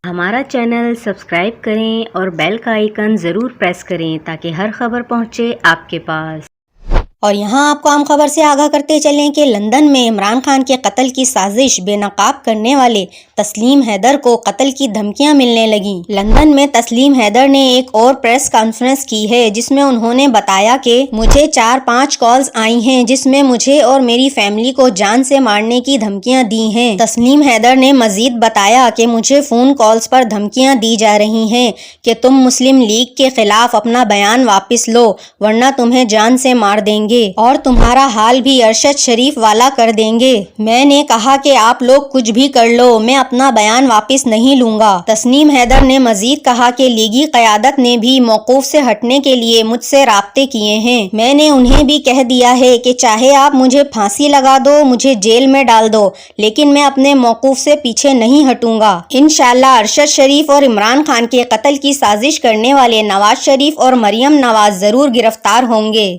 ہمارا channel subscribe کریں اور بیل کا آئیکن ضرور پریس کریں تاکہ ہر خبر پہنچے آپ کے پاس۔ اور یہاں آپ کو عام خبر سے آگاہ کرتے چلیں کہ لندن میں عمران خان کے قتل کی سازش بے نقاب کرنے والے تسلیم حیدر کو قتل کی دھمکیاں ملنے لگیں۔ لندن میں تسلیم حیدر نے ایک اور پریس کانفرنس کی ہے جس میں انہوں نے بتایا کہ مجھے 4-5 کالز آئی ہیں جس میں مجھے اور میری فیملی کو جان سے مارنے کی دھمکیاں دی ہیں۔ تسلیم حیدر نے مزید بتایا کہ مجھے فون کالز پر دھمکیاں دی جا رہی ہیں کہ تم مسلم لیگ کے خلاف اپنا بیان واپس لو ورنہ تمہیں جان سے مار دیں گے اور تمہارا حال بھی ارشد شریف والا کر دیں گے۔ میں نے کہا کہ آپ لوگ کچھ بھی کر لو، میں اپنا بیان واپس نہیں لوں گا۔ تسلیم حیدر نے مزید کہا کہ لیگی قیادت نے بھی موقف سے ہٹنے کے لیے مجھ سے رابطے کیے ہیں۔ میں نے انہیں بھی کہہ دیا ہے کہ چاہے آپ مجھے پھانسی لگا دو، مجھے جیل میں ڈال دو، لیکن میں اپنے موقف سے پیچھے نہیں ہٹوں گا۔ انشاءاللہ ارشد شریف اور عمران خان کے قتل کی سازش کرنے والے نواز شریف اور مریم نواز ضرور گرفتار ہوں گے۔